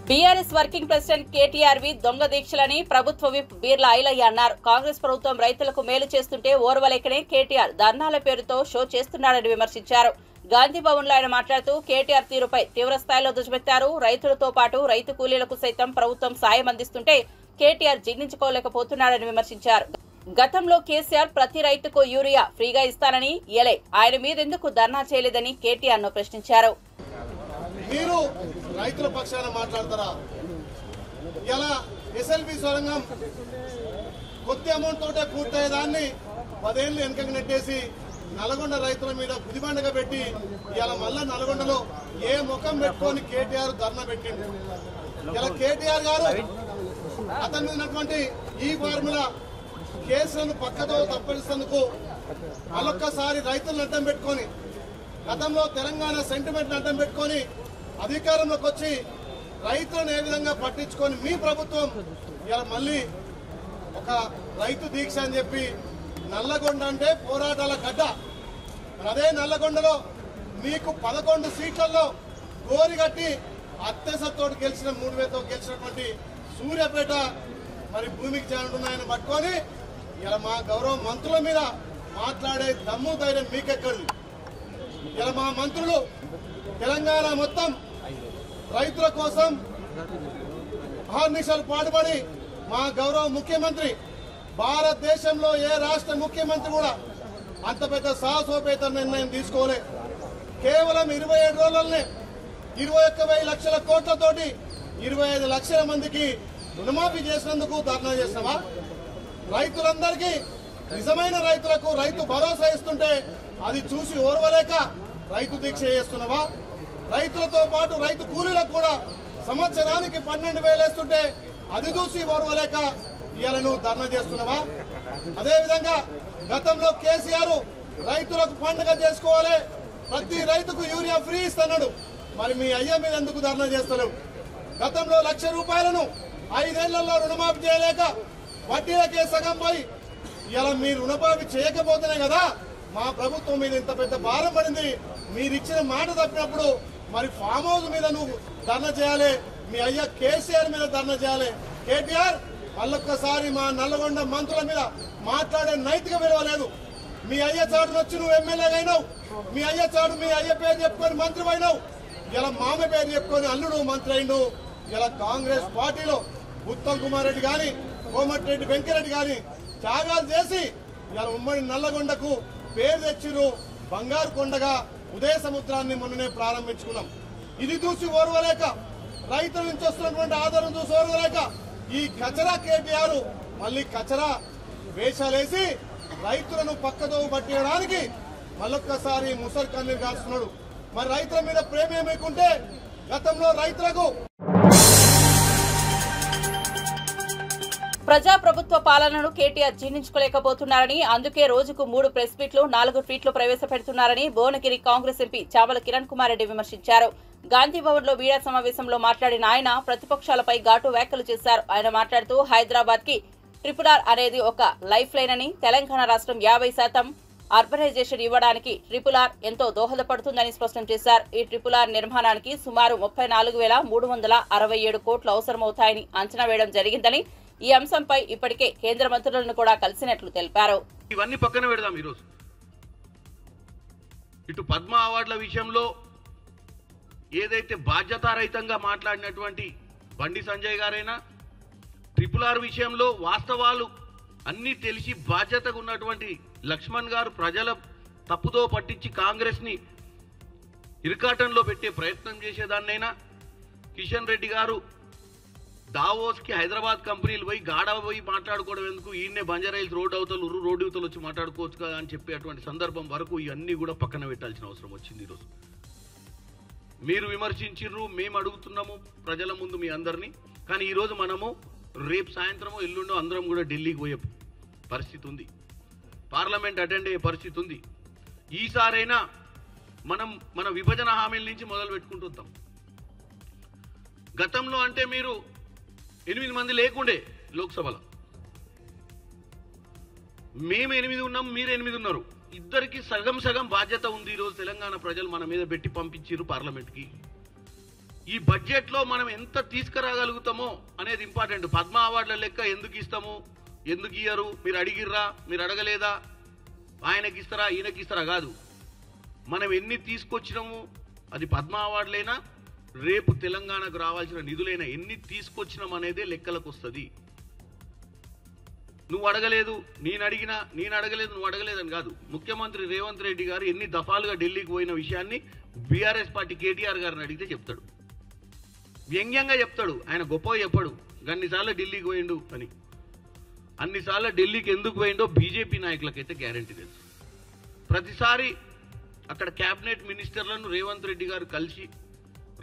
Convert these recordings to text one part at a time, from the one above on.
BRS working president కేటీఆర్వి దొంగ దీక్షలని ప్రభుత్వ whip Birla Ailayya అన్నారు. కాంగ్రెస్ ప్రభుత్వం రైతులకు మేలు చేస్తుంటే ఓర్వలేకనే కేటీఆర్ ధర్నాల పేరుతో షో చేస్తున్నాడని విమర్శించారు. గాంధీ భవన్ లో ఆయన మాట్లాడుతూ కేటీఆర్ తీరుపై తీవ్రస్థాయిలో దుజ్జెత్తారు. రైతులతో పాటు రైతు కూలీలకు సైతం ప్రభుత్వం సాయం అందిస్తుంటే కేటీఆర్ జీర్ణించుకోలేకపోతున్నాడని విమర్శించారు. గతంలో కేసీఆర్ ప్రతి రైతుకు యూరియా ఫ్రీగా ఇస్తానని ఇయలే, ఆయన మీదెందుకు ధర్నా చేయలేదని కేటీఆర్ ను ప్రశ్నించారు. మీరు రైతుల పక్షాన మాట్లాడతారా? ఇలా ఎస్ఎల్బి సొరంగం కొద్ది అమౌంట్ తోటే పూర్తయ్యేదాన్ని 10 ఏళ్ళు వెనకకు నెట్టేసి నల్గొండ రైతుల మీద గుదిబండగా పెట్టి ఇలా మళ్ళా నల్గొండలో ఏ ముఖం పెట్టుకొని కేటీఆర్ ధర్నా పెట్టిండు. ఇలా కేటీఆర్ గారు అతని మీద ఉన్నటువంటి ఈ ఫార్ములా కేసులను పక్కతో తప్పనిస్తేందుకు మళ్ళొక్కసారి రైతులను అడ్డం పెట్టుకొని గతంలో తెలంగాణ సెంటిమెంట్ అడ్డం పెట్టుకొని అధికారంలోకి వచ్చి రైతులను ఏ విధంగా పట్టించుకొని మీ ప్రభుత్వం ఇలా మళ్ళీ ఒక రైతు దీక్ష అని చెప్పి నల్లగొండ అంటే పోరాటాల గడ్డ. అదే నల్లగొండలో మీకు 11 సీట్లలో గోరి కట్టి అత్యసతో గెలిచిన 3,000తో గెలిచినటువంటి సూర్యాపేట మరి భూమికి చేరుతున్నాయని పట్టుకొని ఇలా మా గౌరవ మంత్రుల మీద మాట్లాడే దమ్ము ధైర్యం మీకెక్కడిది? ఇలా మా మంత్రులు తెలంగాణ మొత్తం రైతుల కోసం అహర్నిశలు పాటుపడి మా గౌరవ ముఖ్యమంత్రి భారతదేశంలో ఏ రాష్ట్ర ముఖ్యమంత్రి కూడా అంత పెద్ద సాహసోపేత నిర్ణయం తీసుకోలే. కేవలం 27 రోజులనే 21,000 లక్షల కోట్లతోటి 25 లక్షల మందికి రుణమాఫీ చేసినందుకు ధర్నా చేస్తావా? రైతులందరికీ నిజమైన రైతులకు రైతు భరోసా ఇస్తుంటే అది చూసి ఓర్వలేక రైతు దీక్ష చేస్తున్నావా? రైతులతో పాటు రైతు కూలీలకు కూడా సంవత్సరానికి 12,000 వేస్తుంటే అది చూసి ఓర్వలేక ఇవాళ నువ్వు ధర్నా చేస్తున్నావా? అదేవిధంగా గతంలో కేసీఆర్ రైతులకు పండుగ చేసుకోవాలి, ప్రతి రైతుకు యూరియా ఫ్రీ ఇస్తున్నాడు. మరి మీ అయ్య మీద ఎందుకు ధర్నా చేస్తలేవు? గతంలో 1,00,000 రూపాయలను 5 ఏళ్లలో రుణమాఫీ చేయలేక వడ్డీలకే సగం పోయి ఇలా మీరు రుణమాఫీ చేయకపోతేనే కదా మా ప్రభుత్వం మీద ఇంత పెద్ద భారం పడింది. మీరు ఇచ్చిన మాట తప్పినప్పుడు మరి ఫామ్ హౌస్ మీద నువ్వు ధర్నా చేయాలి, మీ అయ్య కేసీఆర్ మీద ధర్నా చేయాలి. కేటీఆర్ మళ్ళొక్కసారి మా నల్లగొండ మంత్రుల మీద మాట్లాడే నైతిక విలువ లేదు. మీ అయ్య చాటును వచ్చి నువ్వు ఎమ్మెల్యేగా అయినావు, మీ అయ్య చాటు మీ అయ్య పేరు చెప్పుకొని మంత్రి అయినావు, ఇలా మామ పేరు చెప్పుకొని అల్లుడు మంత్రి అయిండు. ఇలా కాంగ్రెస్ పార్టీలో ఉత్తమ్ కుమార్ రెడ్డి గాని కోమటిరెడ్డి వెంకరెడ్డి గాని త్యాగాలు చేసి ఇలా ఉమ్మడి నల్లగొండకు పేరు తెచ్చిరు. బంగారు కొండగా ఉదయ సముద్రాన్ని మొన్ననే ప్రారంభించుకున్నాం. ఇది చూసి ఓర్వలేక రైతుల నుంచి వస్తున్నటువంటి ఆధారం చూసి ఓర్వలేక ఈ కచరా కేటీఆర్ మళ్ళీ కచరా వేషాలేసి రైతులను పక్కదో పట్టేయడానికి మళ్ళొక్కసారి ముసలి కన్నీరు కాస్తున్నాడు. మరి రైతుల మీద ప్రేమ ఏమైకుంటే గతంలో రైతులకు ప్రజాప్రభుత్వ పాలనను కేటీఆర్ జీర్ణించుకోలేకపోతున్నారని, అందుకే రోజుకు 3 ప్రెస్ మీట్లు 4 ట్వీట్లు ప్రవేశపెడుతున్నారని భువనగిరి కాంగ్రెస్ ఎంపీ చామల కిరణ్ కుమార్ రెడ్డి విమర్శించారు. గాంధీ భవన్ లో మీడియా సమావేశంలో మాట్లాడిన ఆయన ప్రతిపక్షాలపై ఘాటు వ్యాఖ్యలు చేశారు. ఆయన మాట్లాడుతూ హైదరాబాద్ కి RRR అనేది ఒక లైఫ్ లైన్ అని, తెలంగాణ రాష్ట్రం 50% అర్బనైజేషన్ ఇవ్వడానికి RRR ఎంతో దోహదపడుతుందని స్పష్టం చేశారు. ఈ RRR నిర్మాణానికి సుమారు 34,367 కోట్లు అవసరమవుతాయని అంచనా వేయడం జరిగిందని, ఈ అంశంపై ఇప్పటికే కేంద్ర మంత్రులను కూడా కలిసినట్లు తెలిపారు. ఇవన్నీ పక్కన పెడదాం. ఈరోజు ఇటు పద్మ అవార్డుల విషయంలో ఏదైతే బాధ్యతారహితంగా మాట్లాడినటువంటి బండి సంజయ్ గారైనా, RRR విషయంలో వాస్తవాలు అన్నీ తెలిసి బాధ్యతగా ఉన్నటువంటి లక్ష్మణ్ గారు ప్రజల తప్పుదో పట్టించి కాంగ్రెస్ ని ఇరకాటంలో పెట్టే ప్రయత్నం చేసేదాన్నైనా, కిషన్ రెడ్డి గారు దావోస్ కి హైదరాబాద్ కంపెనీలు పోయి గాడా పోయి మాట్లాడుకోవడం ఎందుకు, ఈయన్నే బంజారాయిల్స్ రోడ్డు అవతలు వచ్చి మాట్లాడుకోవచ్చు కదా అని చెప్పేటువంటి సందర్భం వరకు ఇవన్నీ కూడా పక్కన పెట్టాల్సిన అవసరం వచ్చింది. ఈరోజు మీరు విమర్శించిర్రు, మేము అడుగుతున్నాము ప్రజల ముందు మీ అందరినీ. కానీ ఈరోజు మనము రేపు సాయంత్రమో ఎల్లుండో అందరం కూడా ఢిల్లీకి పోయే పరిస్థితి ఉంది, పార్లమెంట్ అటెండ్ అయ్యే పరిస్థితి ఉంది. ఈసారైనా మనం మన విభజన హామీల నుంచి మొదలు పెట్టుకుంటుంటాం. గతంలో అంటే మీరు 8 మంది లేకుండే లోక్సభలో, మేము 8 ఉన్నాం, మీరు 8 ఉన్నారు. ఇద్దరికి సగం సగం బాధ్యత ఉంది. ఈరోజు తెలంగాణ ప్రజలు మన మీద పెట్టి పంపించారు పార్లమెంట్కి. ఈ బడ్జెట్లో మనం ఎంత తీసుకురాగలుగుతామో అనేది ఇంపార్టెంట్. పద్మ అవార్డుల లెక్క ఎందుకు ఇస్తాము, ఎందుకు ఇయ్యరు, మీరు అడిగిర్రా, మీరు అడగలేదా, ఆయనకి ఇస్తారా ఈయనకి ఇస్తారా కాదు. మనం ఎన్ని తీసుకొచ్చినాము, అది పద్మ అవార్డులైనా రేపు తెలంగాణకు రావాల్సిన నిధులైనా ఎన్ని తీసుకొచ్చినాం అనేదే లెక్కలకు వస్తుంది. నువ్వు అడగలేదు నేను అడిగినా, నేను అడగలేదు నువ్వు అడగలేదని కాదు. ముఖ్యమంత్రి రేవంత్ రెడ్డి గారు ఎన్ని దఫాలుగా ఢిల్లీకి పోయిన విషయాన్ని బీఆర్ఎస్ పార్టీ కేటీఆర్ గారిని అడిగితే చెప్తాడు, వ్యంగ్యంగా చెప్తాడు. ఆయన గొప్పగా చెప్పాడు అన్నిసార్లు ఢిల్లీకి పోయిండు అని. అన్నిసార్లు ఢిల్లీకి ఎందుకు పోయిండో బీజేపీ నాయకులకైతే గ్యారంటీ తెలుసు. ప్రతిసారి అక్కడ క్యాబినెట్ మినిస్టర్లను రేవంత్ రెడ్డి గారు కలిసి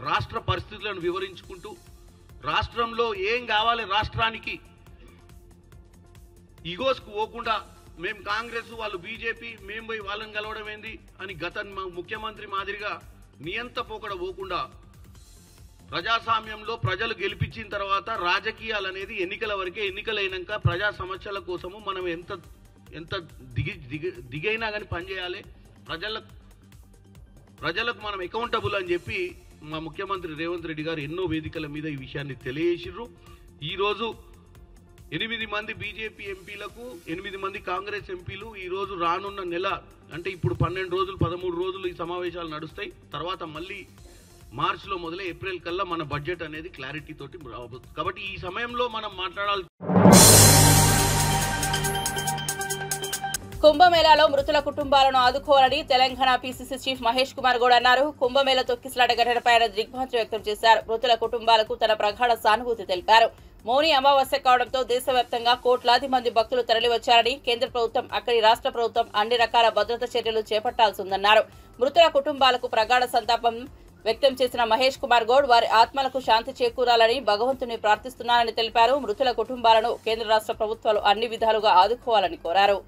రాష్ట్ర పరిస్థితులను వివరించుకుంటూ, రాష్ట్రంలో ఏం కావాలి రాష్ట్రానికి, ఈగోస్కు పోకుండా మేము కాంగ్రెస్ వాళ్ళు బీజేపీ మేము పోయి వాళ్ళని కలవడం ఏంది అని గత ముఖ్యమంత్రి మాదిరిగా నియంత పోకడ పోకుండా ప్రజాస్వామ్యంలో ప్రజలు గెలిపించిన తర్వాత రాజకీయాలు అనేది ఎన్నికల వరకే, ఎన్నికలైనాక ప్రజా సమస్యల కోసము మనం ఎంత దిగైనా కానీ పనిచేయాలి, ప్రజలకు మనం అకౌంటబుల్ అని చెప్పి మా ముఖ్యమంత్రి రేవంత్ రెడ్డి గారు ఎన్నో వేదికల మీద ఈ విషయాన్ని తెలియజేసిర్రు. ఈరోజు 8 మంది బీజేపీ ఎంపీలకు 8 మంది కాంగ్రెస్ ఎంపీలు ఈరోజు రానున్న నెల అంటే ఇప్పుడు 12 రోజులు 13 రోజులు ఈ సమావేశాలు నడుస్తాయి. తర్వాత మళ్ళీ మార్చిలో మొదలై ఏప్రిల్ కల్లా మన బడ్జెట్ అనేది క్లారిటీ తోటి రాబోతుంది. కాబట్టి ఈ సమయంలో మనం మాట్లాడాలి. కుంభమేళాలో మృతుల కుటుంబాలను ఆదుకోవాలని తెలంగాణ పీసీసీ చీఫ్ మహేష్ కుమార్ గౌడ్ అన్నారు. కుంభమేళా తొక్కిసలాట ఘటనపై ఆయన దిగ్భ్రాంతి వ్యక్తం చేశారు. మృతుల కుటుంబాలకు తన ప్రగాఢ సానుభూతి తెలిపారు. మౌని అమావాస్య కావడంతో దేశవ్యాప్తంగా కోట్లాది మంది భక్తులు తరలివచ్చారని, కేంద్ర ప్రభుత్వం అక్కడి రాష్ట్ర ప్రభుత్వం అన్ని రకాల భద్రతా చర్యలు చేపట్టాల్సిందన్నారు. మృతుల కుటుంబాలకు ప్రగాఢ సంతాపం వ్యక్తం చేసిన మహేష్ కుమార్ గౌడ్ వారి ఆత్మలకు శాంతి చేకూరాలని భగవంతుని ప్రార్థిస్తున్నారని తెలిపారు. మృతుల కుటుంబాలను కేంద్ర రాష్ట్ర ప్రభుత్వాలు అన్ని విధాలుగా ఆదుకోవాలని కోరారు.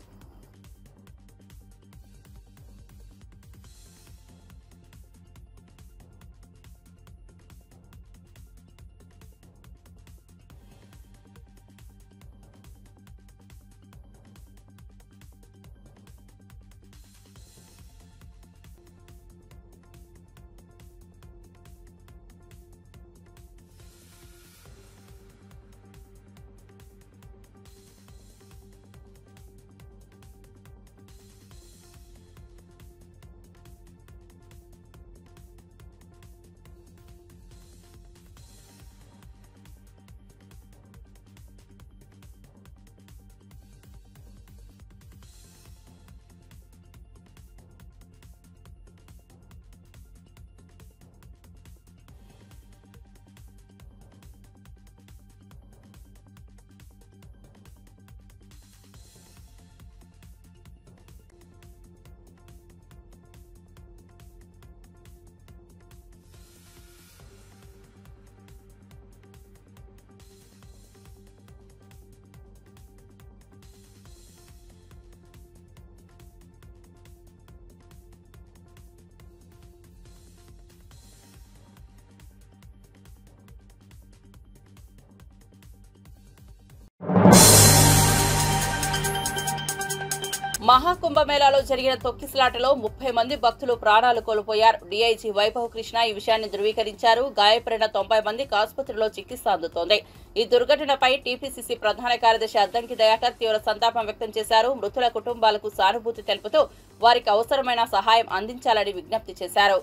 మహాకుంభమేళాలో జరిగిన తొక్కిసలాటలో 30 మంది భక్తులు ప్రాణాలు కోల్పోయారు. డీఐజీ వైభవ్ కృష్ణ ఈ విషయాన్ని ధృవీకరించారు. గాయపడిన 90 మందికి ఆసుపత్రిలో చికిత్స అందుతోంది. ఈ దుర్ఘటనపై టీపీసీసీ ప్రధాన కార్యదర్శి అద్దంకి దయాకర్ తీవ్ర సంతాపం వ్యక్తం చేశారు. మృతుల కుటుంబాలకు సానుభూతి తెలుపుతూ వారికి అవసరమైన సహాయం అందించాలని విజ్ఞప్తి చేశారు.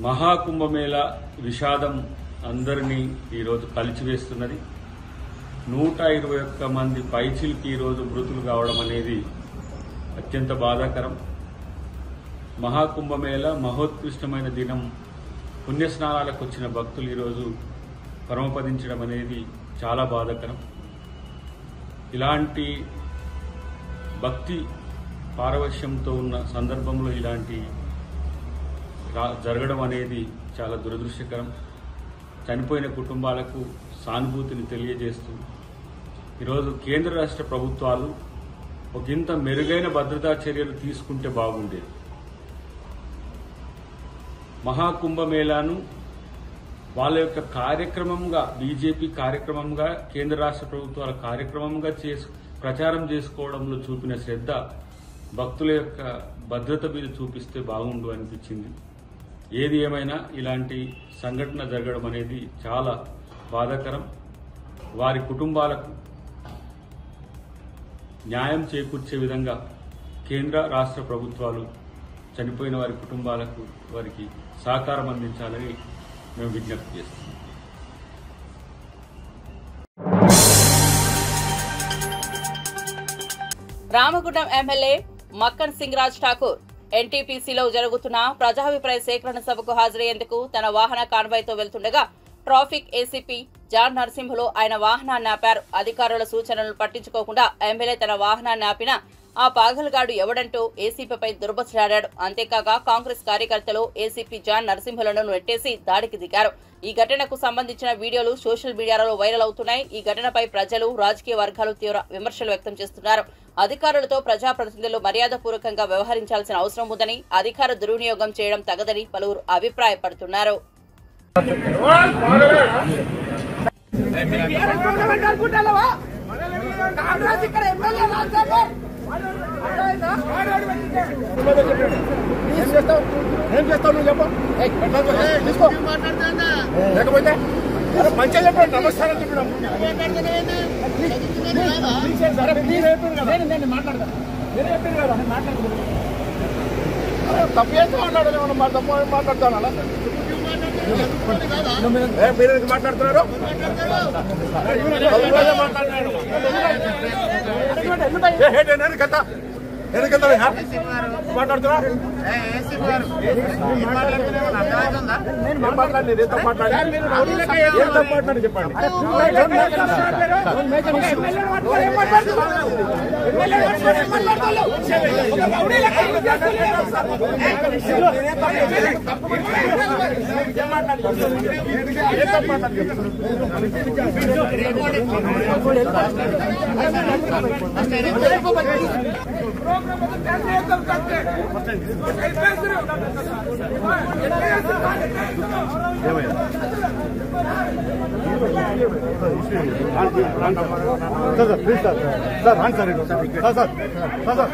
మహాకుంభమేళా విషాదం అందరినీ ఈరోజు కలిచివేస్తున్నది. 121 మంది పైచిల్కి ఈరోజు మృతులు కావడం అనేది అత్యంత బాధాకరం. మహాకుంభమేళ మహోత్కృష్టమైన దినం, పుణ్యస్నానాలకు వచ్చిన భక్తులు ఈరోజు పరమపదించడం అనేది చాలా బాధాకరం. ఇలాంటి భక్తి పారవశ్యంతో ఉన్న సందర్భంలో ఇలాంటి జరగడం అనేది చాలా దురదృష్టకరం. చనిపోయిన కుటుంబాలకు సానుభూతిని తెలియజేస్తూ ఈరోజు కేంద్ర రాష్ట్ర ప్రభుత్వాలు ఒకంత మెరుగైన భద్రతా చర్యలు తీసుకుంటే బాగుండేది. మహాకుంభమేళాను వాళ్ళ యొక్క కార్యక్రమంగా, బీజేపీ కార్యక్రమంగా, కేంద్ర రాష్ట్ర ప్రభుత్వాల కార్యక్రమంగా ప్రచారం చేసుకోవడంలో చూపిన శ్రద్ధ భక్తుల యొక్క భద్రత మీద చూపిస్తే బాగుండు అనిపించింది. ఏది ఏమైనా ఇలాంటి సంఘటన జరగడం అనేది చాలా బాధాకరం. వారి కుటుంబాలకు న్యాయం చేకూర్చే విధంగా కేంద్ర రాష్ట్ర ప్రభుత్వాలు చనిపోయిన వారి కుటుంబాలకు వారికి సహకారం అందించాలని మేము విజ్ఞప్తి చేస్తున్నాం. రామగుండం ఎమ్మెల్యే మక్కన్ సింగ్ రాజ్ ఠాకూర్ ఎన్టీపీసీలో జరుగుతున్న ప్రజాభిప్రాయ సేకరణ సభకు హాజరయ్యేందుకు తన వాహన కాన్వాయ్తో వెళ్తుండగా ట్రాఫిక్ ఏసీపీ జాన్ నరసింహులు ఆయన వాహనాన్ని ఆపారు. అధికారుల సూచనలను పట్టించుకోకుండా ఎమ్మెల్యే తన వాహనాన్ని ఆపిన ఆ పాగల్గాడు ఎవడంటూ ఏసీపీపై దుర్భత్సలాడాడు. అంతేకాక కాంగ్రెస్ కార్యకర్తలు ఏసీపీ జాన్ నరసింహులను నెట్టేసి దాడికి దిగారు. ఈ ఘటనకు సంబంధించిన వీడియోలు సోషల్ మీడియాలో వైరల్ అవుతున్నాయి. ఈ ఘటనపై ప్రజలు, రాజకీయ వర్గాలు తీవ్ర విమర్శలు వ్యక్తం చేస్తున్నారు. అధికారులతో ప్రజాప్రతినిధులు మర్యాదపూర్వకంగా వ్యవహరించాల్సిన అవసరం ఉందని, అధికార దుర్వినియోగం చేయడం తగదని పలువురు అభిప్రాయపడుతున్నారు. లేకపోతే మంచిగా చెప్పండి, నమస్కారం చెప్పడం తప్పు చేస్తూ మాట్లాడాలి. మనం తప్పు మాట్లాడుతాను. అలా మీరు మాట్లాడుతున్నారు. మాట్లాడుతున్నా చెప్పండి. ప్లీజ్ సార్ సార్ రండి సార్ సార్ సార్ సార్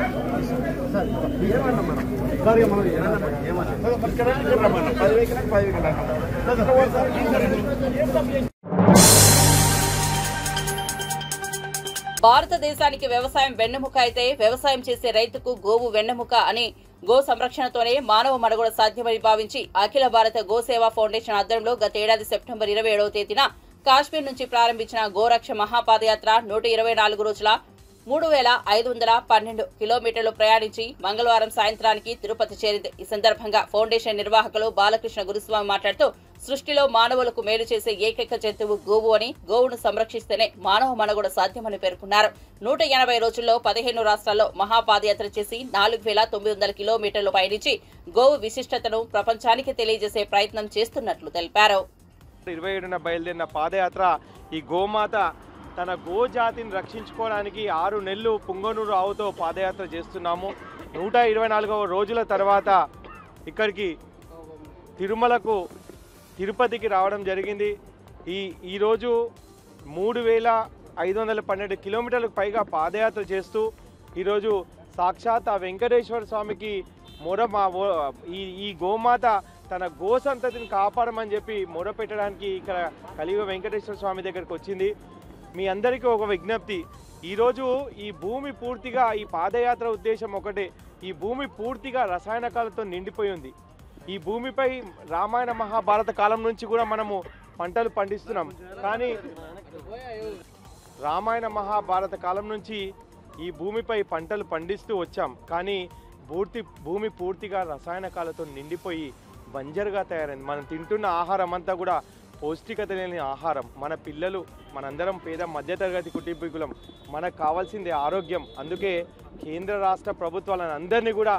భారతదేశానికి వ్యవసాయం వెన్నెముక అయితే వ్యవసాయం చేసే రైతుకు గోవు వెన్నెముక అని గో సంరక్షణతోనే మానవ మనుగడ సాధ్యమని భావించి అఖిల భారత గోసేవా ఫౌండేషన్ ఆధ్వర్యంలో గత ఏడాది సెప్టెంబర్ 27వ తేదీన కాశ్మీర్ నుంచి ప్రారంభించిన గోరక్ష మహాపాదయాత్ర 124 రోజుల 3512 కిలోమీటర్లు ప్రయాణించి మంగళవారం సాయంత్రానికి తిరుపతి చేరింది. ఈ సందర్భంగా ఫౌండేషన్ నిర్వాహకులు బాలకృష్ణ గురుస్వామి మాట్లాడుతూ సృష్టిలో మానవులకు మేలు చేసే ఏకైక జంతువు గోవు అని, గోవును సంరక్షిస్తేనే మానవ మనుగడ సాధ్యమని పేర్కొన్నారు. 180 రోజుల్లో 15 రాష్ట్రాల్లో మహాపాదయాత్ర చేసి 4900 కిలోమీటర్లు పయనించి గోవు విశిష్టతను ప్రపంచానికి తెలియజేసే ప్రయత్నం చేస్తున్నట్లు తెలిపారు. 27న బయలుదేరిన పాదయాత్ర ఈ గోమాత తన గోజాతిని రక్షించుకోవడానికి 6 నెలలు పుంగనూరు ఆవుతో పాదయాత్ర చేస్తున్నాము. 124వ రోజుల తర్వాత ఇక్కడికి తిరుపతికి రావడం జరిగింది. ఈరోజు 3512 కిలోమీటర్లకు పైగా పాదయాత్ర చేస్తూ ఈరోజు సాక్షాత్ ఆ వెంకటేశ్వర స్వామికి ఈ గోమాత తన గో సంతతిని కాపాడమని చెప్పి మొరపెట్టడానికి ఇక్కడ కలియుగ వెంకటేశ్వర స్వామి దగ్గరికి వచ్చింది. మీ అందరికీ ఒక విజ్ఞప్తి, ఈరోజు ఈ భూమి పూర్తిగా, ఈ పాదయాత్ర ఉద్దేశం ఒకటే, ఈ భూమి పూర్తిగా రసాయనకాలతో నిండిపోయి ఉంది. ఈ భూమిపై రామాయణ మహాభారత కాలం నుంచి కూడా మనము పంటలు పండిస్తున్నాం. కానీ రామాయణ మహాభారత కాలం నుంచి ఈ భూమిపై పంటలు పండిస్తూ వచ్చాం. కానీ భూమి పూర్తిగా రసాయనకాలతో నిండిపోయి బంజరుగా తయారైంది. మనం తింటున్న ఆహారం అంతా కూడా పౌష్టికత లేని ఆహారం. మన పిల్లలు, మనందరం పేద మధ్యతరగతి కుటుంబీకులం, మనకు కావాల్సింది ఆరోగ్యం. అందుకే కేంద్ర రాష్ట్ర ప్రభుత్వాలను అందరినీ కూడా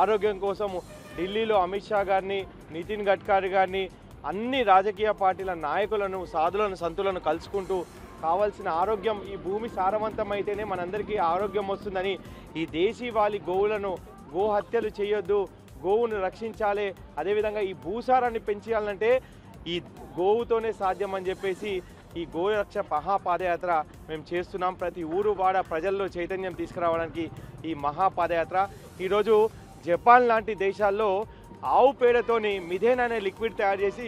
ఆరోగ్యం కోసం ఢిల్లీలో అమిత్ షా గారిని, నితిన్ గడ్కరీ గారిని, అన్ని రాజకీయ పార్టీల నాయకులను, సాధులను, సంతులను కలుసుకుంటూ కావాల్సిన ఆరోగ్యం, ఈ భూమి సారవంతమైతేనే మనందరికీ ఆరోగ్యం వస్తుందని, ఈ దేశీవాళీ గోవులను గో హత్యలు చేయొద్దు, గోవును రక్షించాలి, అదేవిధంగా ఈ భూసారాన్ని పెంచాలంటే ఈ గోవుతోనే సాధ్యం అని చెప్పేసి ఈ గోరక్ష మహాపాదయాత్ర మేము చేస్తున్నాం. ప్రతి ఊరు వాడ ప్రజల్లో చైతన్యం తీసుకురావడానికి ఈ మహాపాదయాత్ర. ఈరోజు జపాన్ లాంటి దేశాల్లో ఆవు పేడతోని మిథేన్ అనే లిక్విడ్ తయారు చేసి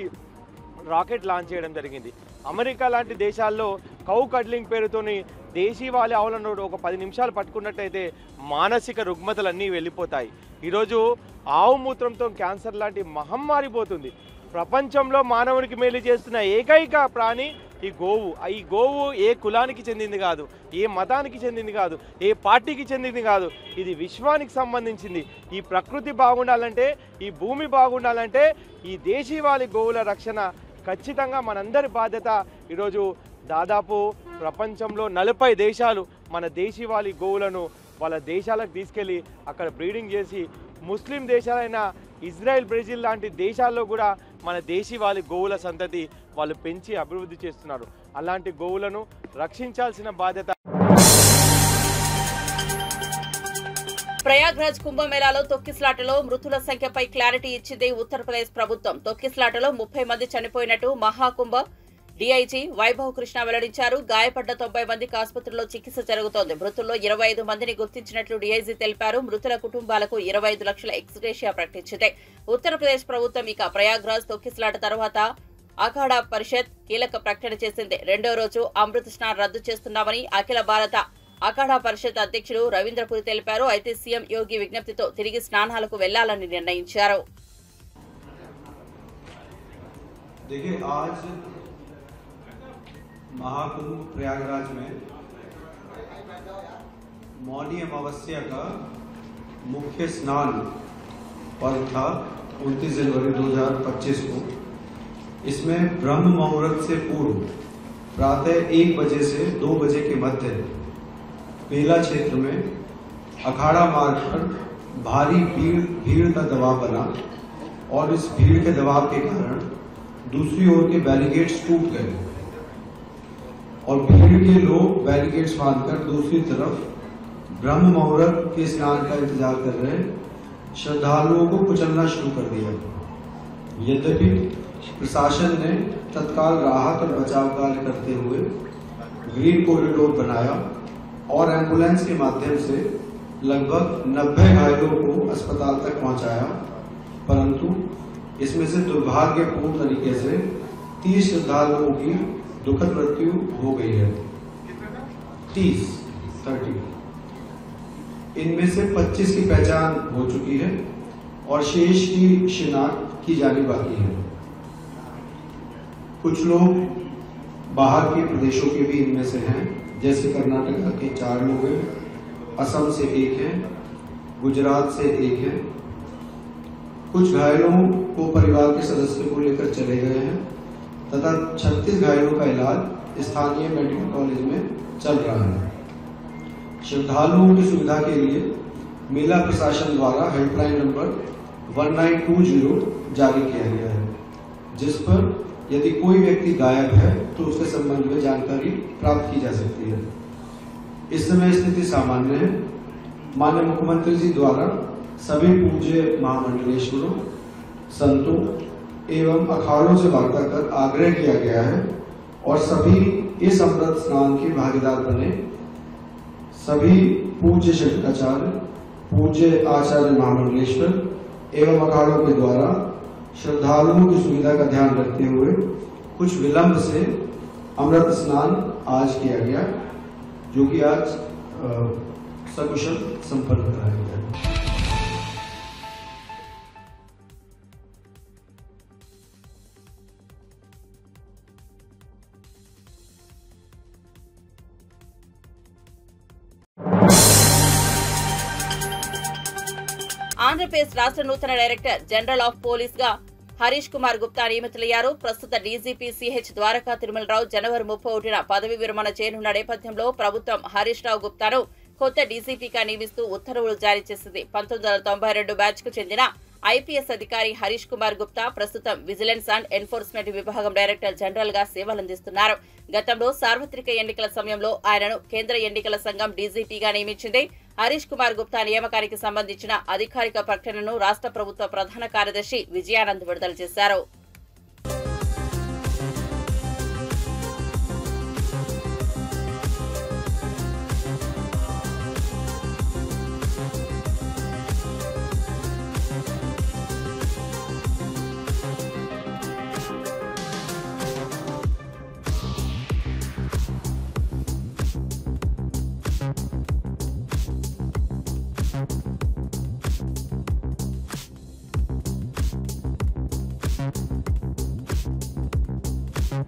రాకెట్ లాంచ్ చేయడం జరిగింది. అమెరికా లాంటి దేశాల్లో కౌ కడ్లింగ్ పేరుతోని దేశీవాళీ ఆవులను ఒక 10 నిమిషాలు పట్టుకున్నట్టయితే మానసిక రుగ్మతలన్నీ వెళ్ళిపోతాయి. ఈరోజు ఆవు మూత్రంతో క్యాన్సర్ లాంటి మహమ్మారి పోతుంది. ప్రపంచంలో మానవునికి మేలు చేస్తున్న ఏకైక ప్రాణి ఈ గోవు. ఈ గోవు ఏ కులానికి చెందింది కాదు, ఏ మతానికి చెందింది కాదు, ఏ పార్టీకి చెందింది కాదు. ఇది విశ్వానికి సంబంధించింది. ఈ ప్రకృతి బాగుండాలంటే, ఈ భూమి బాగుండాలంటే ఈ దేశీవాళీ గోవుల రక్షణ ఖచ్చితంగా మనందరి బాధ్యత. ఈరోజు దాదాపు ప్రపంచంలో 40 దేశాలు మన దేశీవాళీ గోవులను వాళ్ళ దేశాలకు తీసుకెళ్ళి అక్కడ బ్రీడింగ్ చేసి, ముస్లిం దేశాలైన ఇజ్రాయెల్, బ్రెజిల్ లాంటి దేశాల్లో కూడా మన దేశీవాళీ గోవుల సంతతి వాళ్ళు పెంచి అభివృద్ధి చేస్తున్నారు. అలాంటి గోవులను రక్షించాల్సిన బాధ్యత. ప్రయాగ్రాజ్ కుంభమేళాలో తొక్కిసలాటలో మృతుల సంఖ్యపై క్లారిటీ ఇచ్చింది ఉత్తరప్రదేశ్ ప్రభుత్వం. తొక్కిసలాటలో 30 మంది చనిపోయినట్టు మహాకుంభ డీఐజీ వైభవ్ కృష్ణ వెల్లడించారు. గాయపడ్డ 90 మందికి ఆసుపత్రిలో చికిత్స జరుగుతోంది. మృతుల్లో 25 మందిని గుర్తించినట్లు డీఐజీ తెలిపారు. మృతుల కుటుంబాలకు 25 లక్షల ఎక్స్గ్రేషియా ప్రకటించింది ఉత్తరప్రదేశ్ ప్రభుత్వం. ఇక ప్రయాగ్రాజ్ తొక్కిసలాట తర్వాత అఖాడా పరిషత్ కీలక ప్రకటన చేసింది. 2వ రోజు అమృత్ స్నాన్ రద్దు చేస్తున్నామని అఖిల భారత అఖాడా పరిషత్ అధ్యక్షుడు రవీంద్రపురి తెలిపారు. అయితే సీఎం యోగి విజ్ఞప్తితో తిరిగి స్నానాలకు వెళ్లాలని నిర్ణయించారు. महाकुंभ प्रयागराज में मौनी अमावस्या का मुख्य स्नान पर्व था 29 जनवरी 2025 को। इसमें ब्रह्म मुहूर्त से पूर्व प्रातः 1 बजे से 2 बजे के मध्य बेला क्षेत्र में अखाड़ा मार्ग पर भारी भीड़ का दबाव बना और इस भीड़ के दबाव के कारण दूसरी ओर के बैरिकेड्स टूट गए और भीड़ के लोग बैरिकेड्स बांधकर दूसरी तरफ ब्रह्म मुहूर्त के स्नान का इंतजार कर रहे श्रद्धालुओं को कुचलना शुरू कर दिया। यद्यपि प्रशासन ने तत्काल राहत और बचाव कार्य करते हुए ग्रीन कॉरिडोर बनाया और एम्बुलेंस के माध्यम से लगभग 90 घायलों को अस्पताल तक पहुंचाया, परंतु इसमें से दुर्भाग्यपूर्ण तरीके से 30 श्रद्धालुओं की दुखद मृत्यु हो गई है। 30 इनमें से 25 की पहचान हो चुकी है और शेष की शिनाख्त की जानी बाकी है। कुछ लोग बाहर के प्रदेशों के भी इनमें से हैं, जैसे कर्नाटक के 4 लोग हैं, असम से 1 है, गुजरात से 1 है। कुछ घायलों को परिवार के सदस्य को लेकर चले गए हैं तथा 36 घायलों का इलाज स्थानीय मेडिकल कॉलेज में चल रहा है। श्रद्धालुओं की सुविधा के लिए मेला प्रशासन द्वारा हेल्पलाइन नंबर 1920 जारी किया गया है, जिस पर यदि कोई व्यक्ति गायब है तो उसके संबंध में जानकारी प्राप्त की जा सकती है। इस समय स्थिति सामान्य है। माननीय मुख्यमंत्री जी द्वारा सभी पूज्य महामंडलेश्वरों, संतों एवं अखाड़ों से वार्ता कर आग्रह किया गया है और सभी इस अमृत स्नान के भागीदार बने। सभी पूज्य शंकराचार्य, पूज्य आचार्य महामंडलेश्वर एवं अखाड़ों के द्वारा श्रद्धालुओं की सुविधा का ध्यान रखते हुए कुछ विलंब से अमृत स्नान आज किया गया, जो कि आज सकुशल संपन्न कराया गया। ఆంధ్రప్రదేశ్ రాష్ట్ర నూతన డైరెక్టర్ జనరల్ ఆఫ్ పోలీస్ గా హరీష్ కుమార్ గుప్తా నియమితులయ్యారు. ప్రస్తుత డీజీపీ సిహెచ్ ద్వారకా తిరుమలరావు జనవరి 31న పదవి విరమణ చేయనున్న నేపథ్యంలో ప్రభుత్వం హరీష్ రావు గుప్తాను కొత్త డీజీపీగా నియమిస్తూ ఉత్తర్వులు జారీ చేసింది. 1992 బ్యాచ్ కు చెందిన ఐపీఎస్ అధికారి హరీష్ కుమార్ గుప్తా ప్రస్తుతం విజిలెన్స్ అండ్ ఎన్ఫోర్స్మెంట్ విభాగం డైరెక్టర్ జనరల్ గా సేవలందిస్తున్నారు. గతంలో సార్వత్రిక ఎన్నికల సమయంలో ఆయనను కేంద్ర ఎన్నికల సంఘం డీజీపీగా నియమించింది. హరీష్ కుమార్ గుప్తా నియామకానికి సంబంధించిన అధికారిక ప్రకటనను రాష్ట్ర ప్రభుత్వ ప్రధాన కార్యదర్శి విజయానంద్ విడుదల చేశారు. మాజీ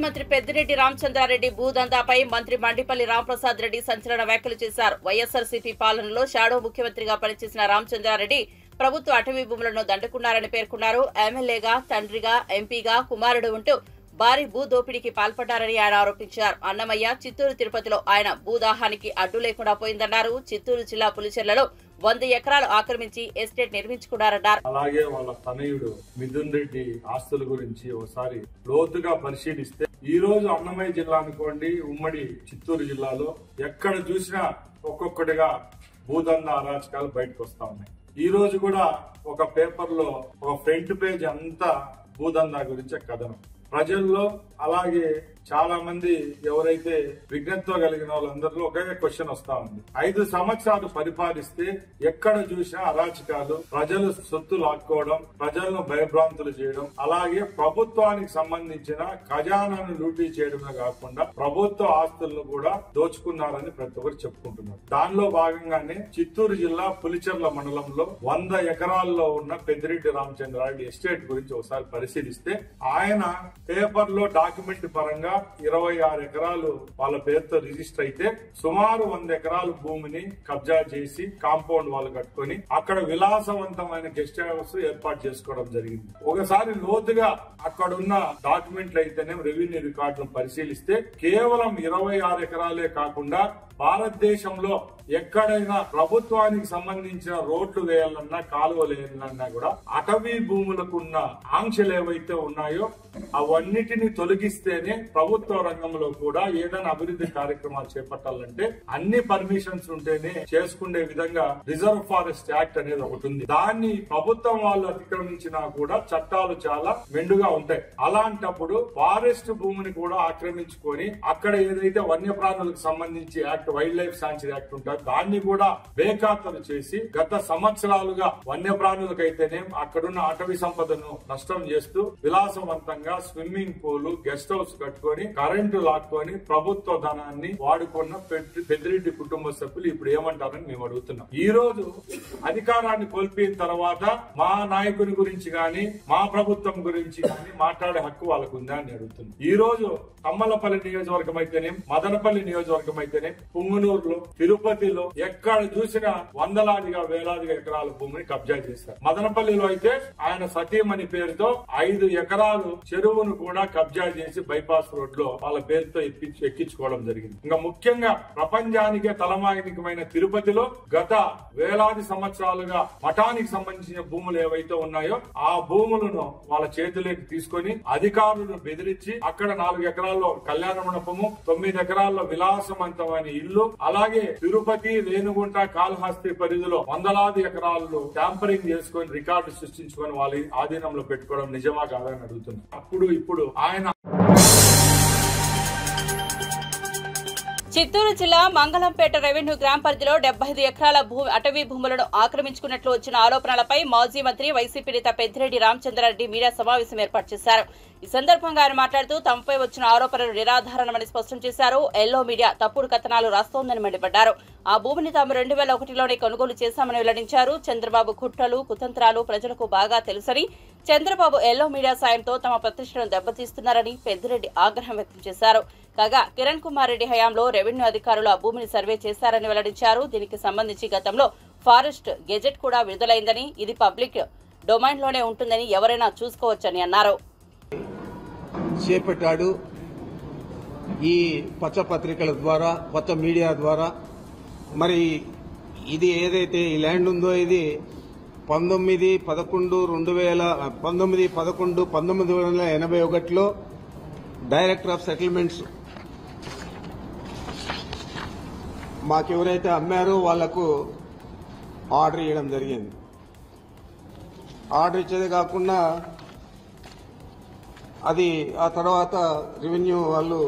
మంత్రి పెద్దిరెడ్డి రామచంద్రారెడ్డి భూదందాపై మంత్రి మండిపల్లి రాంప్రసాద్ రెడ్డి సంచలన వ్యాఖ్యలు చేశారు. వైఎస్ఆర్సీపీ పాలనలో షాడో ముఖ్యమంత్రిగా పనిచేసిన రామచంద్రారెడ్డి ప్రభుత్వ అటవీ భూములను దండుకున్నారని పేర్కొన్నారు. ఎమ్మెల్యేగా, తండ్రిగా, ఎంపీగా కుమారుడు ఉంటూ భారీ భూ దోపిడీకి పాల్పడ్డారని ఆయన ఆరోపించారు. అన్నమయ్య, చిత్తూరు, తిరుపతిలో ఆయన భూదాహానికి అడ్డు లేకుండా పోయిందన్నారు. చిత్తూరు జిల్లా పులిచెర్లలో 100 ఎకరాలు ఆక్రమించి ఎస్టేట్ నిర్మించుకున్నారన్నారు. అలాగే వాళ్ళ తనయుడు మిథున్ రెడ్డి ఆస్తుల గురించి ఒకసారి లోతుగా పరిశీలిస్తే ఈ రోజు అన్నమయ్య జిల్లా అనుకోండి, ఉమ్మడి చిత్తూరు జిల్లాలో ఎక్కడ చూసినా ఒక్కొక్కటిగా భూదందా అరాచకాలు బయటకు వస్తా ఉన్నాయి. ఈ రోజు కూడా ఒక పేపర్ లో ఒక ఫ్రంట్ పేజ్ అంతా భూదందా గురించే కథనం. ప్రజల్లో అలాగే చాలా మంది ఎవరైతే విజ్ఞతతో కలిగిన వాళ్ళందరిలో ఒకే క్వశ్చన్ వస్తా ఉంది. 5 సంవత్సరాలు పరిపాలిస్తే ఎక్కడ చూసినా అరాచకాలు, ప్రజలు సొత్తు లాక్కోవడం, ప్రజలను భయభ్రాంతులు చేయడం, అలాగే ప్రభుత్వానికి సంబంధించిన ఖజానాను లూటీ చేయడమే కాకుండా ప్రభుత్వ ఆస్తులను కూడా దోచుకున్నారని ప్రతి ఒక్కరు చెప్పుకుంటున్నారు. దానిలో భాగంగానే చిత్తూరు జిల్లా పులిచెర్ల మండలంలో 100 ఎకరాల్లో ఉన్న పెద్దిరెడ్డి రామచంద్రారెడ్డి ఎస్టేట్ గురించి ఒకసారి పరిశీలిస్తే ఆయన పేపర్ లో డాక్యుమెంట్ పరంగా 26 ఎకరాలు వాళ్ళ పేరుతో రిజిస్టర్ అయితే సుమారు 100 ఎకరాల భూమిని కబ్జా చేసి కాంపౌండ్ వాళ్ళు కట్టుకొని అక్కడ విలాసవంతమైన గెస్ట్ హౌస్ ఏర్పాటు చేసుకోవడం జరిగింది. ఒకసారి లోతుగా అక్కడ ఉన్న డాక్యుమెంట్లు అయితేనే రెవెన్యూ రికార్డులను పరిశీలిస్తే కేవలం 26 ఎకరాలే కాకుండా భారతదేశంలో ఎక్కడైనా ప్రభుత్వానికి సంబంధించిన రోడ్లు వేయాలన్నా, కాలువలు వేయాలన్నా కూడా అటవీ భూములకు ఉన్న ఆంక్షలు ఏవైతే ఉన్నాయో అవన్నిటిని తొలగిస్తేనే ప్రభుత్వ రంగంలో కూడా ఏదైనా అభివృద్ధి కార్యక్రమాలు చేపట్టాలంటే అన్ని పర్మిషన్స్ ఉంటేనే చేసుకునే విధంగా రిజర్వ్ ఫారెస్ట్ యాక్ట్ అనేది ఒకటి ఉంది. దాన్ని ప్రభుత్వం వాళ్ళు అతిక్రమించినా కూడా చట్టాలు చాలా మెండుగా ఉంటాయి. అలాంటప్పుడు ఫారెస్ట్ భూమిని కూడా ఆక్రమించుకొని అక్కడ ఏదైతే వన్యప్రాణులకు సంబంధించి act, wild life sanctuary act ఉంటారు, దాన్ని కూడా బేఖాతరు చేసి గత సంవత్సరాలుగా వన్యప్రాణులకైతేనే అక్కడున్న అటవీ సంపదను నష్టం చేస్తూ విలాసవంతంగా స్విమ్మింగ్ పూల్, గెస్ట్ హౌస్ కట్టుకొని కరెంటు లాక్కొని ప్రభుత్వ ధనాన్ని వాడుకున్న పెద్దిరెడ్డి కుటుంబ సభ్యులు ఇప్పుడు ఏమంటారని మేము అడుగుతున్నాం. ఈ రోజు అధికారాన్ని కోల్పోయిన తర్వాత మా నాయకుని గురించి గాని, మా ప్రభుత్వం గురించి గాని మాట్లాడే హక్కు వాళ్ళకు ఉందా అని అడుగుతున్నాం. ఈ రోజు తమ్మలపల్లి నియోజకవర్గం అయితేనే, మదనపల్లి నియోజకవర్గం అయితేనే, పుంగనూరులో, తిరుపతిలో ఎక్కడ చూసినా వందలాదిగా వేలాదిగా ఎకరాల భూమిని కబ్జా చేశారు. మదనపల్లిలో అయితే ఆయన సతీమణి పేరుతో 5 ఎకరాలు చెరువును కూడా కబ్జా చేసి బైపాస్ రోడ్ లో వాళ్ళ పేరుతో ఎక్కించుకోవడం జరిగింది. ఇంకా ముఖ్యంగా ప్రపంచానికే తలమానికమైన తిరుపతిలో గత వేలాది సంవత్సరాలుగా మఠానికి సంబంధించిన భూములు ఏవైతే ఉన్నాయో ఆ భూములను వాళ్ళ చేతిలోకి తీసుకొని అధికారులను బెదిరించి అక్కడ 4 ఎకరాల్లో కళ్యాణ మండపము, 9 ఎకరాల్లో విలాసవంతమైన ఇల్లు, అలాగే తిరుపతి, రేణుగుంట, కాళహస్తి పరిధిలో వందలాది ఎకరాల్లో ట్యాంపరింగ్ చేసుకొని రికార్డు సృష్టించుకొని వాళ్ళ ఆధీనంలో పెట్టుకోవడం నిజమా కాదని అడుగుతున్నారు. అప్పుడు ఇప్పుడు ఆయన చిత్తూరు జిల్లా మంగళంపేట రెవెన్యూ గ్రామ పరిధిలో 75 ఎకరాల అటవీ భూములను ఆక్రమించుకున్నట్లు వచ్చిన ఆరోపణలపై మాజీ మంత్రి వైసీపీ నేత పెద్దిరెడ్డి రామచంద్రారెడ్డి మీడియా సమావేశం ఏర్పాటు చేశారు. ఈ సందర్భంగా ఆయన మాట్లాడుతూ తమపై వచ్చిన ఆరోపణలు నిరాధారణమని స్పష్టం చేశారు. ఎల్లో మీడియా తప్పుడు కథనాలు రాస్తోందని మండిపడ్డారు. ఆ భూమిని తాము 2001లోనే కొనుగోలు చేశామని వెల్లడించారు. చంద్రబాబు కుట్రలు, కుతంత్రాలు ప్రజలకు బాగా తెలుసని, చంద్రబాబు ఎల్లో మీడియా సాయంతో తమ ప్రతిష్టను దెబ్బతీస్తున్నారని పెద్దిరెడ్డి ఆగ్రహం వ్యక్తం చేశారు. కాగా కిరణ్ కుమార్ రెడ్డి హయాంలో రెవెన్యూ అధికారులు ఆ భూమిని సర్వే చేశారని వెల్లడించారు. దీనికి సంబంధించి గతంలో ఫారెస్ట్ గెజెట్ కూడా విడుదలైందని, ఇది పబ్లిక్ డొమైన్లోనే ఉంటుందని ఎవరైనా చూసుకోవచ్చని అన్నారు. చేపట్టాడు. ఈ పచ్చ పత్రికల ద్వారా, పచ్చ మీడియా ద్వారా మరి ఇది ఏదైతే ఈ ల్యాండ్ ఉందో ఇది 19/11/1981లో డైరెక్టర్ ఆఫ్ సెటిల్మెంట్స్ మాకెవరైతే అమ్మారో వాళ్లకు ఆర్డర్ ఇవ్వడం జరిగింది. ఆర్డర్ ఇచ్చేది కాకుండా అది ఆ తర్వాత రెవెన్యూ వాళ్ళు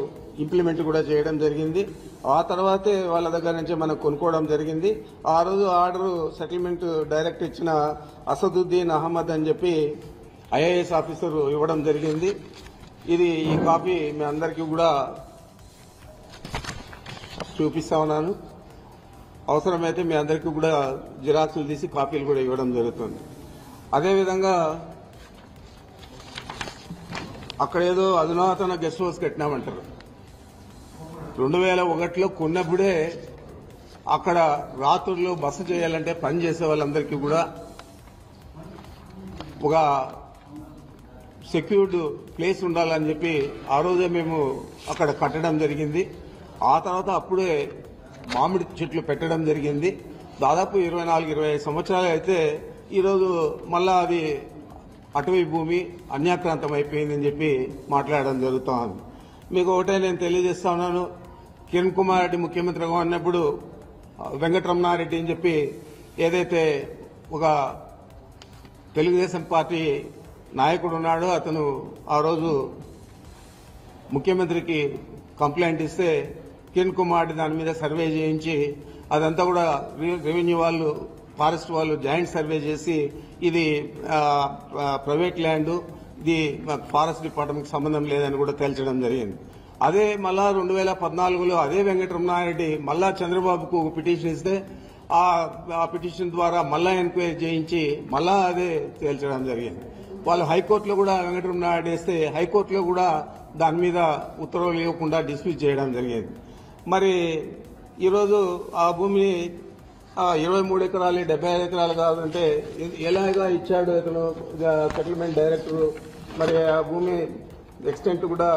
ఇంప్లిమెంట్ కూడా చేయడం జరిగింది. ఆ తర్వాతే వాళ్ళ దగ్గర నుంచి మనం కొనుక్కోవడం జరిగింది. ఆ రోజు ఆర్డర్ సెటిల్మెంట్ డైరెక్ట్ ఇచ్చిన అసదుద్దీన్ అహ్మద్ అని చెప్పి IAS ఆఫీసర్ ఇవ్వడం జరిగింది. ఈ కాపీ మీ అందరికీ కూడా చూపిస్తా ఉన్నాను. అవసరమైతే మీ అందరికీ కూడా జిరాక్సులు తీసి కాపీలు కూడా ఇవ్వడం జరుగుతుంది. అదేవిధంగా అక్కడ ఏదో అధునాతన గెస్ట్ హౌస్ కట్టినామంటారు. 2001లో కొన్నప్పుడే అక్కడ రాత్రుల్లో బస చేయాలంటే పని చేసే వాళ్ళందరికీ కూడా ఒక సెక్యూర్డ్ ప్లేస్ ఉండాలని చెప్పి ఆ రోజే మేము అక్కడ కట్టడం జరిగింది. ఆ తర్వాత అప్పుడే మామిడి చెట్లు పెట్టడం జరిగింది. దాదాపు 24-25 సంవత్సరాలు అయితే ఈరోజు మళ్ళా అది అటవీ భూమి అన్యాక్రాంతం అయిపోయిందని చెప్పి మాట్లాడడం జరుగుతోంది. మీకు ఒకటే నేను తెలియజేస్తా ఉన్నాను. కిరణ్ కుమార్ రెడ్డి ముఖ్యమంత్రిగా ఉన్నప్పుడు వెంకటరమణారెడ్డి అని చెప్పి ఏదైతే ఒక తెలుగుదేశం పార్టీ నాయకుడు ఉన్నాడో అతను ఆ రోజు ముఖ్యమంత్రికి కంప్లైంట్ ఇస్తే కిరణ్ కుమార్ రెడ్డి దాని మీద సర్వే చేయించి అదంతా కూడా రెవెన్యూ వాళ్ళు ఫారెస్ట్ వాళ్ళు జాయింట్ సర్వే చేసి ఇది ప్రైవేట్ ల్యాండ్, ఇది ఫారెస్ట్ డిపార్ట్మెంట్కి సంబంధం లేదని కూడా తేల్చడం జరిగింది. అదే మళ్ళా 2014లో అదే వెంకటరమణారెడ్డి మళ్ళా చంద్రబాబుకు ఒక పిటిషన్ ఇస్తే ఆ పిటిషన్ ద్వారా మళ్ళా ఎంక్వైరీ చేయించి మళ్ళా అదే తేల్చడం జరిగింది. వాళ్ళు హైకోర్టులో కూడా వెంకటరమణారెడ్డి వేస్తే హైకోర్టులో కూడా దాని మీద ఉత్తర్వులు ఇవ్వకుండా డిస్మిస్ చేయడం జరిగింది. మరి ఈరోజు ఆ భూమిని 23 ఎకరాలు 75 ఎకరాలు కాదంటే ఎలాగా ఇచ్చాడు ఇతను సెటిల్మెంట్ డైరెక్టర్. మరి ఆ భూమి ఎక్స్టెంట్ కూడా